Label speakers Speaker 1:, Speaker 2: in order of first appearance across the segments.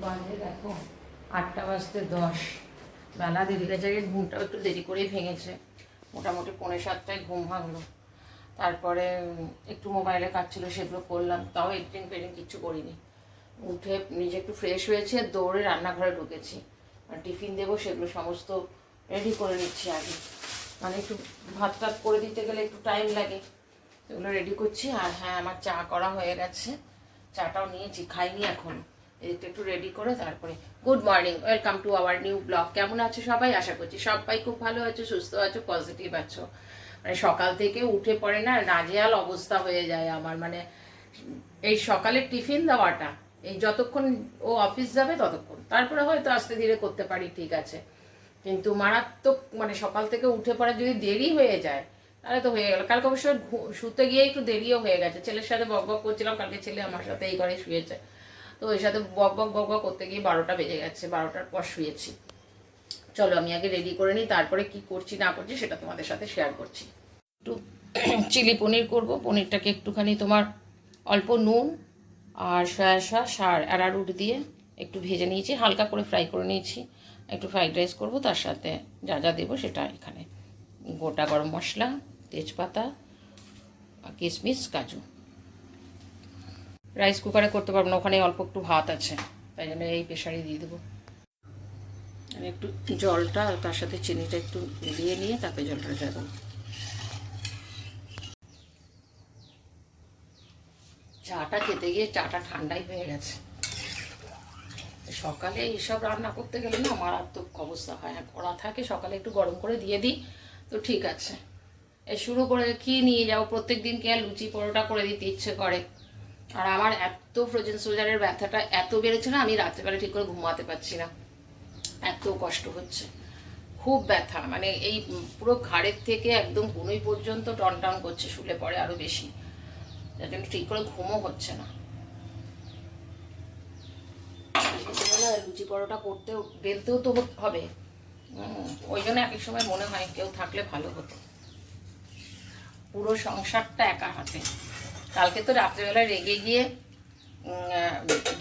Speaker 1: বাজে দেখো 8:10 বেলা দেরি গেছে। ঘুমটাও একটু দেরি করেই ভেঙেছে, মোটামুটি 6:45টায় ঘুম ভাঙলো। তারপরে একটু মোবাইলে কাজ ছিল, সেগুলো করলাম, তাও এডিটিং পেডিং কিচ্ছু করিনি। উঠে নিজে একটু ফ্রেশ হয়েছে, দৌড়ে রান্নাঘরে ঢুকেছি। আর টিফিন দেবো সেগুলো সমস্ত রেডি করে নিচ্ছি আগে, মানে একটু ভাত টাত করে দিতে গেলে একটু টাইম লাগে, এগুলো রেডি করছি। আর হ্যাঁ, আমার চা করা হয়ে গেছে, চাটাও নিয়েছি, খাইনি এখন। এদিকটা একটু রেডি করে তারপরে good morning, welcome to our new blog. কেমন আছো সবাই? আশা করছি সবাই খুব ভালো আছো, সুস্থ আছো, পজিটিভ আছো। মানে সকাল থেকে উঠে পড়ে না নাজেহাল অবস্থা হয়ে যায় আমার। মানে এই সকালের টিফিন দেওয়াটা, এই যতক্ষণ ও অফিস যাবে ততক্ষণ, তারপরে হয়তো আস্তে ধীরে করতে পারি, ঠিক আছে। কিন্তু মারাত্মক মানে সকাল থেকে উঠে পড়া যদি দেরি হয়ে যায় তাহলে তো হয়ে গেল। কালকে অবশ্য শুতে গিয়ে একটু দেরিও হয়ে গেছে, ছেলের সাথে বক বক করছিলাম, কালকে ছেলে আমার সাথে এই ঘরে শুয়েছে, তো ওই সাথে বক বক বক বক করতে গিয়ে 12টা বেজে গেছে, 12টার পর শুয়েছি। চলো আমি আগে রেডি করে নিই, তারপরে কি করছি না করছি সেটা তোমাদের সাথে শেয়ার করছি। একটু চিলি পনির করব। পনিরটাকে একটুখানি তোমার অল্প নুন আর সয়া সস আর অ্যারারুট দিয়ে একটু ভেজে নিয়েছি, হালকা করে ফ্রাই করে নিয়েছি। একটু ফ্রাইড রাইস করবো, তার সাথে যা যা দেবো সেটা এখানে গোটা গরম মশলা, তেজপাতা, কিশমিশ, কাজু। রাইস কুকারে করতে পারবো না, ওখানে অল্প একটু ভাত আছে, তাই জন্য এই প্রেশারে দিয়ে দেবো। আর একটু জলটা তার সাথে চিনিটা একটু দিয়ে নিয়ে তারপরে জলটা দেবো। চাটা খেতে গিয়ে চাটা ঠান্ডাই হয়ে গেছে। সকালে এইসব রান্না করতে গেলে না মারাত্মক অবস্থা হয়। করা থাকে সকালে একটু গরম করে দিয়ে দিই তো ঠিক আছে। শুরু করে কি নিয়ে যাবো, প্রত্যেক দিন কে লুচি পরোটা করে দিতে ইচ্ছে করে। আর আমার এত ফ্রোজেন সোলজারের ব্যথাটা এত বেড়েছে না, আমি রাত্রেবেলা ঠিক করে ঘুমাতে পারছি না, এত কষ্ট হচ্ছে, খুব ব্যথা। মানে এই পুরো ঘাড়ের থেকে একদম কনুই পর্যন্ত টন টন করছে, শুলে পরে আরো বেশি, যার জন্য ঠিক করে ঘুমও হচ্ছে না। লুচি পরোটা করতেও বেলতেও তো হবে, ওই জন্য এক এক সময় মনে হয় কেউ থাকলে ভালো হতো। পুরো সংসারটা একা হাতে। কালকে তো রাত্রেবেলায় রেগে গিয়ে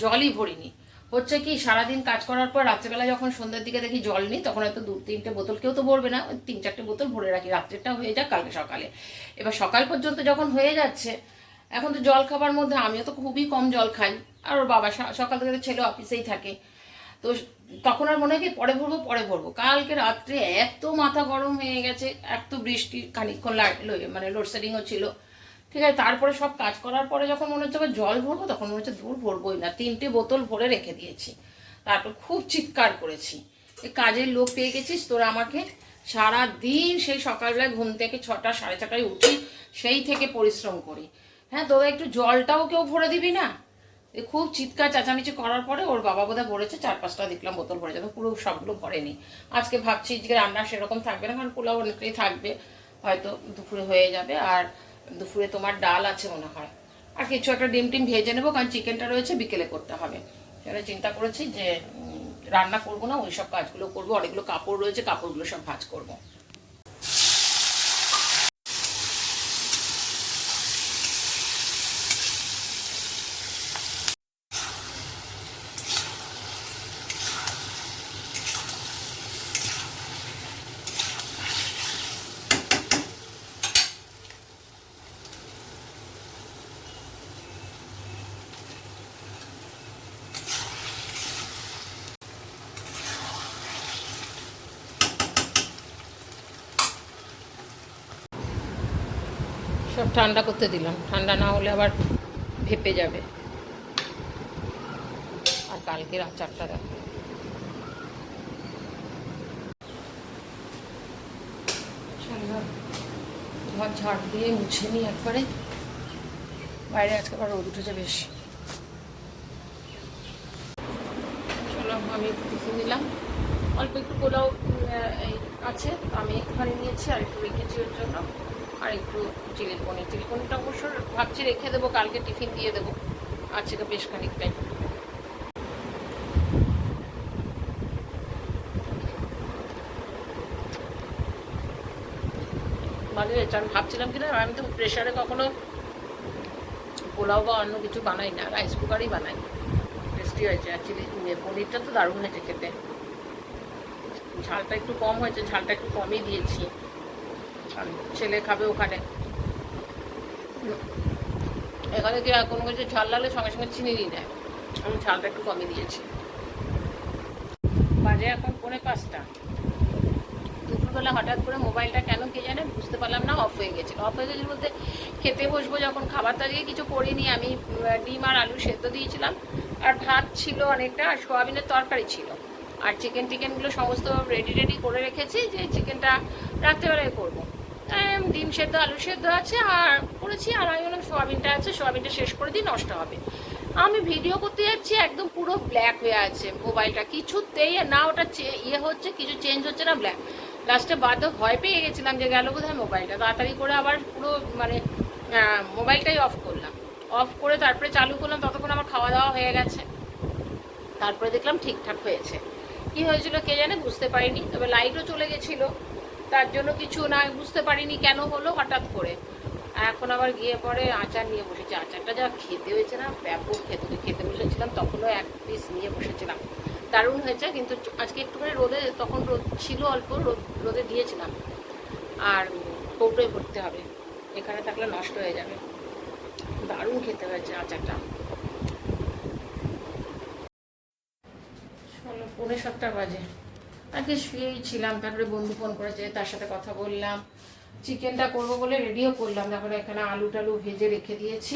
Speaker 1: জলই ভরিনি। হচ্ছে কি, সারাদিন কাজ করার পর রাত্রেবেলা যখন সন্ধ্যের দিকে দেখি জল নেই, তখন হয়তো 2-3টে বোতল, কেউ তো ভরবে না, 3-4টে বোতল ভরে রাখি, রাত্রেরটা হয়ে যাক কালকে সকালে। এবার সকাল পর্যন্ত যখন হয়ে যাচ্ছে, এখন তো জল খাবার মধ্যে আমিও তো খুবই কম জল খাই, আর ওর বাবা সকাল থেকে ছেলে অফিসেই থাকে, তো তখন আর মনে হয় কি পরে ভরবো পরে ভরবো। কালকে রাত্রে এত মাথা গরম হয়ে গেছে, এত বৃষ্টি, খানিকক্ষণ মানে লোডশেডিংও ছিল, ঠিক আছে। তারপরে সব কাজ করার পরে যখন মনে হচ্ছে আবার জল ভরবো, তখন মনে হচ্ছে দূর ভরবোই না, 3টে বোতল ভরে রেখে দিয়েছি। তারপর খুব চিৎকার করেছি, কাজের লোক পেয়ে গেছিস তোরা আমাকে। সারাদিন সেই সকালবেলায় ঘুম থেকে 6টা 6:30টায় উঠি, সেই থেকে পরিশ্রম করি, হ্যাঁ তোরা একটু জলটাও কেউ ভরে দিবি না। খুব চিৎকার চেঁচামেচি করার পরে ওর বাবা বোধহয় ভরেছে 4-5টা, দেখলাম বোতল ভরে যাবে, পুরো সবগুলো ভরেনি। আজকে ভাবছি যে রান্না সেরকম থাকবে না, কারণ পোলাও অনেকটাই থাকবে, হয়তো দুপুরে হয়ে যাবে। আর দুপুরে তোমার ডাল আছে মনে হয়, আর কিছু একটা ডিম টিম ভেজে নেবো, কারণ চিকেনটা রয়েছে, বিকেলে করতে হবে। সেটা চিন্তা করেছি যে রান্না করবো না, ওই সব কাজগুলো করবো। অনেকগুলো কাপড় রয়েছে, কাপড়গুলো সব ভাঁজ করবো। সব ঠান্ডা করতে দিলাম, ঠান্ডা না হলে আবার ভেপে যাবে। আর কালকের আচারটা দেখো, ঘর ঝাড় দিয়ে মুছে নিই একবারে। বাইরে আজকে আবার রোদ উঠেছে বেশ। চলো আমি টিফিন নিলাম, অল্প একটু পোলাও আছে, আমি একটুখানি নিয়েছি, আর একটু রেখেছি ওর জন্য, আর একটু চিলি পনিরটা অবশ্য ভাবছি রেখে দেবো, কালকে টিফিন দিয়ে দেবো, আছে তো বেশ খানিকটাই। ভালো হয়েছে। আমি ভাবছিলাম কিনা, আমি তো প্রেশারে কখনো পোলাও বা অন্য কিছু বানাই না, রাইস কুকারেই বানাই। টেস্টি হয়েছে। অ্যাকচুয়ালি পনিরটা তো দারুণ হয়েছে খেতে। ঝালটা একটু কম হয়েছে, ঝালটা একটু কমই দিয়েছি, কারণ ছেলে খাবে ওখানে। এখানে কি কোনো কিছু ঝাল লাগলে সঙ্গে সঙ্গে চিনি নিয়ে নেয়, আমি ঝালটা একটু কমই দিয়েছি। বাজে এখন 4:45। দুপুরবেলা হঠাৎ করে মোবাইলটা কেন কে জানে বুঝতে পারলাম না, অফ হয়ে গেছিলো। অফ হয়ে গেছিলো বলতে খেতে বসবো যখন, খাবারটা দিয়ে কিছু করিনি আমি, ডিম আর আলু সেদ্ধ দিয়েছিলাম, আর ভাত ছিল অনেকটা, আর সোয়াবিনের তরকারি ছিল, আর চিকেনগুলো সমস্ত রেডি করে রেখেছি যে চিকেনটা রাত্রেবেলায় করবো। ডিম সেদ্ধ আলু সেদ্ধ আছে আর করেছি, আর আমি বললাম সোয়াবিনটা আছে, সোয়াবিনটা শেষ করে দিই, নষ্ট হবে। আমি ভিডিও করতে যাচ্ছি, একদম পুরো ব্ল্যাক হয়ে আছে মোবাইলটা, কিছুতেই না ওটা ইয়ে হচ্ছে, কিছু চেঞ্জ হচ্ছে না, ব্ল্যাক। লাস্টে বাদে ভয় পেয়ে গেছিলাম যে গেল বোধহয় মোবাইলটা, তাড়াতাড়ি করে আবার পুরো মানে মোবাইলটাই অফ করলাম। অফ করে তারপরে চালু করলাম, ততক্ষণ আমার খাওয়া দাওয়া হয়ে গেছে। তারপরে দেখলাম ঠিকঠাক হয়েছে। কি হয়েছিল কে জানে, বুঝতে পারিনি। তবে লাইটও চলে গেছিলো, তার জন্য কিছু না বুঝতে পারিনি কেন হলো হঠাৎ করে। এখন আবার গিয়ে পরে আচার নিয়ে বসেছি। আচারটা যা খেতে হয়েছে না, ব্যাপক খেতে বসেছিলাম, তখনও এক পিস নিয়ে বসেছিলাম, দারুণ হয়েছে। কিন্তু আজকে একটুখানি রোদে, তখন রোদ ছিল অল্প, রোদে দিয়েছিলাম। আর কৌটোয় ভরতে হবে, এখানে থাকলে নষ্ট হয়ে যাবে। দারুণ খেতে হয়েছে আচারটা। 6:45 বাজে। আজকে শুয়েই ছিলাম, তারপরে বন্ধু ফোন করেছে, তার সাথে কথা বললাম। চিকেনটা করবো বলে রেডিও করলাম, তারপরে এখানে আলু টালু ভেজে রেখে দিয়েছি।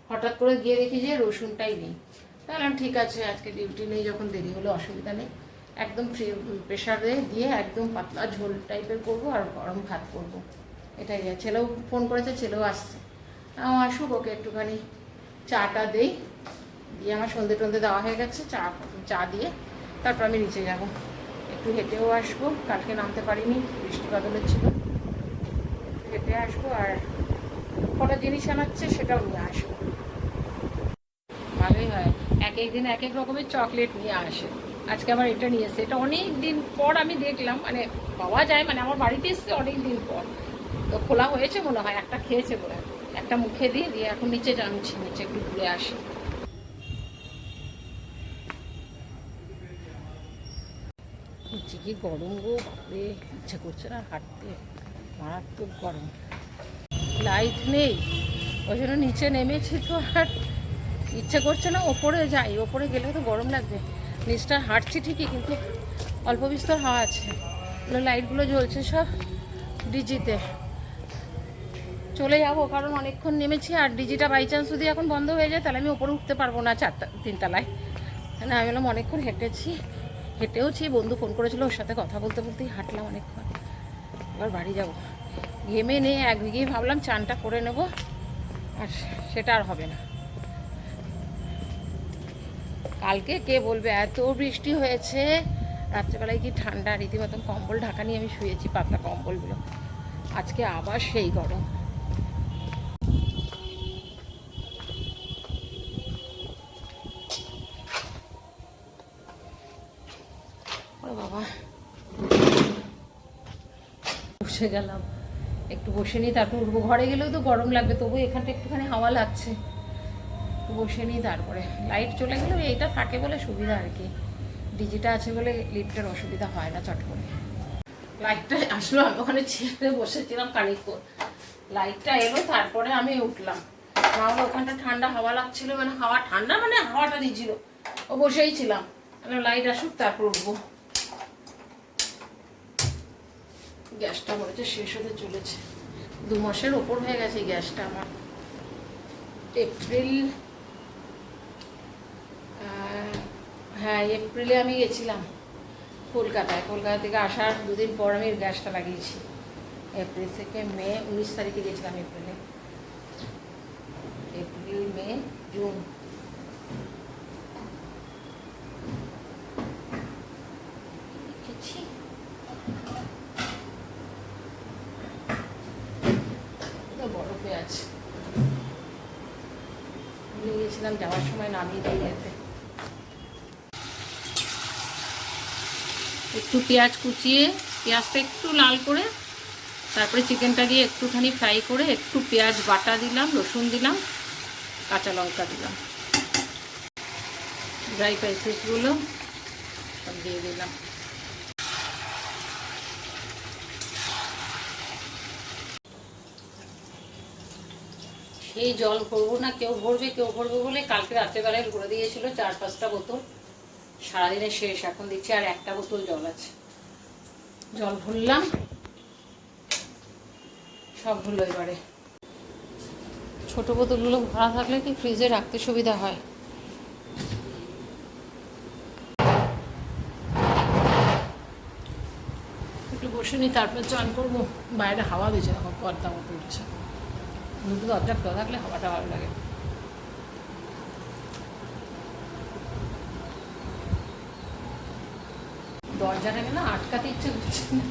Speaker 1: হঠাৎ করে গিয়ে দেখি যে রসুনটাই নেই। তাহলে ঠিক আছে, আজকে ডিউটি নেই যখন, দেরি হলে অসুবিধা নেই, একদম প্রেশারে দিয়ে একদম পাতলা ঝোল টাইপের করবো, আর গরম ভাত করবো, এটাই। ছেলেও ফোন করেছে, ছেলেও আসছে, আসুক, ওকে একটুখানি চাটা দেই, দিয়ে আমার সন্ধে টন্ধে দেওয়া হয়ে গেছে, চা দিয়ে তারপর আমি নিচে যাব, একটু হেঁটেও আসবো, কালকে নামতে পারিনি, বৃষ্টি বাদলের ছিল, হেঁটে আসবো, আর কোনো জিনিস আনাচ্ছে সেটাও নিয়ে আসবো। ভালোই হয়, এক দিন এক এক রকমের চকলেট নিয়ে আসে। আজকে আবার এটা নিয়ে এসে, এটা অনেক দিন পর আমি দেখলাম, মানে পাওয়া যায়, মানে আমার বাড়িতে এসছে অনেক দিন পর, তো খোলা হয়েছে মনে হয়, একটা খেয়েছে বলে, একটা মুখে দিয়ে এখন নিচে জানছি, নিচে একটু ঘুরে আসি। কি গরম গো, বাপরে, ইচ্ছে করছে না হাঁটতে, মারাত্মক গরম। লাইট নেই, ওই জন্য নিচে নেমেছি, তো আর ইচ্ছে করছে না ওপরে যাই, ওপরে গেলে তো গরম লাগবে। নিচটা হাঁটছি ঠিকই, কিন্তু অল্প বিস্তর হাওয়া আছে। লাইটগুলো জ্বলছে সব ডিজিতে, চলে যাবো, কারণ অনেকক্ষণ নেমেছি, আর ডিজিটা বাই চান্স যদি এখন বন্ধ হয়ে যায় তাহলে আমি ওপরে উঠতে পারবো না, 3 তলায়। না, আমি বললাম অনেকক্ষণ হেঁটেওছি, বন্ধু ফোন করেছিল, ওর সাথে কথা বলতে বলতেই হাঁটলাম অনেকক্ষণ। এবার বাড়ি যাব, ঘেমে নিয়ে একদিকেই ভাবলাম চানটা করে নেব, আর সেটা আর হবে না। কালকে কে বলবে এত বৃষ্টি হয়েছে, রাত্রেবেলায় কি ঠান্ডা, রীতিমতন কম্বল ঢাকা নিয়ে আমি শুয়েছি, পাতলা কম্বলগুলো। আজকে আবার সেই গরম। বাবা, বসে গেলাম, একটু বসে নিই, তারপর উঠবো। ঘরে গেলেও তো গরম লাগবে, তবু এখানটা একটুখানি হাওয়া লাগছে, একটু বসে নিই। তারপরে লাইট চলে গেলেও এইটা থাকে বলে সুবিধা আর কি, ডিজিটা আছে বলে লিফটের অসুবিধা হয় না চট করে। লাইটটা আসলো, আমি ওখানে ছেড়ে বসেছিলাম খানিকক্ষণ, লাইটটা এলো, তারপরে আমি উঠলাম। নাহলে ওখানটা ঠান্ডা হাওয়া লাগছিল, মানে হাওয়া ঠান্ডা, মানে হাওয়াটা দিচ্ছিল, ও বসেই ছিলাম, লাইট আসুক তারপর উঠবো। গ্যাসটা মনে হচ্ছে শেষ হতে চলেছে, 2 মাসের ওপর হয়ে গেছে গ্যাসটা আমার। এপ্রিলে আমি গেছিলাম কলকাতা থেকে আসার 2 দিন পর আমি গ্যাসটা লাগিয়েছি। এপ্রিল থেকে মে, 19 তারিখে গেছিলাম এপ্রিল, মে, জুন, বরফে আছে, ভুলে গেছিলাম যাওয়ার সময় নামিয়ে দিয়ে যেতে। একটু পেঁয়াজ কুচিয়ে, পেঁয়াজটা একটু লাল করে, তারপরে চিকেনটা দিয়ে একটুখানি ফ্রাই করে, একটু পেঁয়াজ বাটা দিলাম, রসুন দিলাম, কাঁচা লঙ্কা দিলাম, ড্রাই স্পাইসেসগুলো সব দিয়ে দিলাম। এই জল ভরবো না, কেউ ভরবে বলে কালকে রাত্রেবেলায় ভরে দিয়েছিল 4-5টা বোতল, সারাদিনে শেষ। এখন দেখছি আর 1টা বোতল জল আছে। জল ভরলাম, সব হলো। এবারে ছোট বোতলগুলো ভরা থাকলে কি ফ্রিজে রাখতে সুবিধা হয়। একটু বসে নিই, তারপর চান করবো। বাইরে হাওয়া দিচ্ছে, এখন পর্দা মতো উঠছে। দুটো দরজা খোলা থাকলে হাওয়াটা ভালো লাগে। দরজাটাকে না আটকাতে ইচ্ছে করছে না।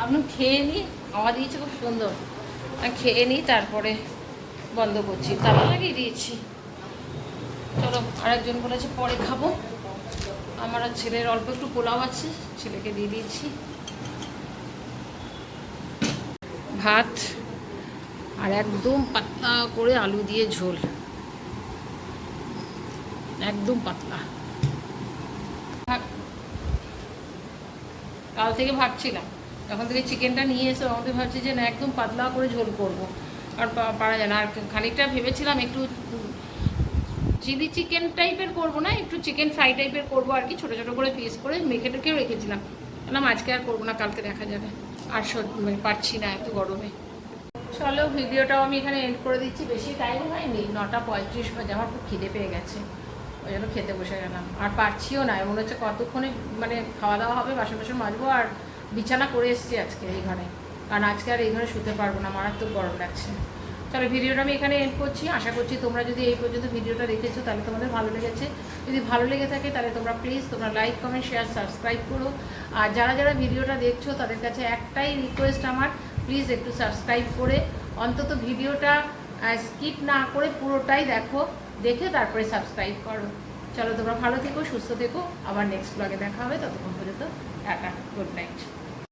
Speaker 1: আপনি খেয়ে নিই, হাওয়া দিয়েছে খুব সুন্দর। খেয়ে নিই, তারপরে বন্ধ করছি। তালা লাগিয়ে দিয়েছি। চলো, আরেকজন বলেছে পরে খাবো। আমার আর ছেলের অল্প একটু পোলাও আছে, ছেলেকে দিয়ে দিয়েছি। ভাত আর একদম পাতলা করে আলু দিয়ে ঝোল, একদম পাতলা। কাল থেকে ভাবছিলাম, যখন থেকে চিকেনটা নিয়ে এসে আমাদের ভাবছি যে না একদম পাতলা করে ঝোল করবো, আর পারা যায় না। আর খানিকটা ভেবেছিলাম একটু চিলি চিকেন টাইপের করবো না, একটু চিকেন ফ্রাই টাইপের করবো আর কি, ছোটো ছোটো করে পিস করে মেখে টেকেও রেখেছিলাম। বললাম আজকে আর করবো না, কালকে দেখা যাবে। আর মানে পারছি না এত গরমে। চলো, ভিডিওটাও আমি এখানে এন্ড করে দিচ্ছি। বেশি টাইম হয়নি, 9:35 বাজে। আমার খুব খিদে পেয়ে গেছে, ওই জন্য খেতে বসে গেলাম। আর পারছিও না, মনে হচ্ছে কতক্ষণে মানে খাওয়া দাওয়া হবে, বাসন বাসন মাজবো। আর বিছানা করে এসছি আজকে এই ঘরে, কারণ আজকে আর এই ঘরে শুতে পারবো না, মারাত্মক গরম লাগছে। চলো, ভিডিওটা আমি এখানে এন্ড করছি। আশা করছি তোমরা যদি এই পর্যন্ত ভিডিওটা দেখেছো তাহলে তোমাদের ভালো লেগেছে। যদি ভালো লেগে থাকে তাহলে তোমরা please like, comment, share, subscribe করো। আর যারা যারা ভিডিওটা দেখছো তাদের কাছে একটাই রিকোয়েস্ট আমার, প্লিজ একটু সাবস্ক্রাইব করে অন্তত ভিডিওটা স্কিপ না করে পুরোটাই দেখে তারপরে সাবস্ক্রাইব করো। চলো, তোমরা ভালো থেকো, সুস্থ থেকো। আবার নেক্সট ব্লগে দেখা হবে। ততক্ষণ পর্যন্ত টাটা, গুড নাইট।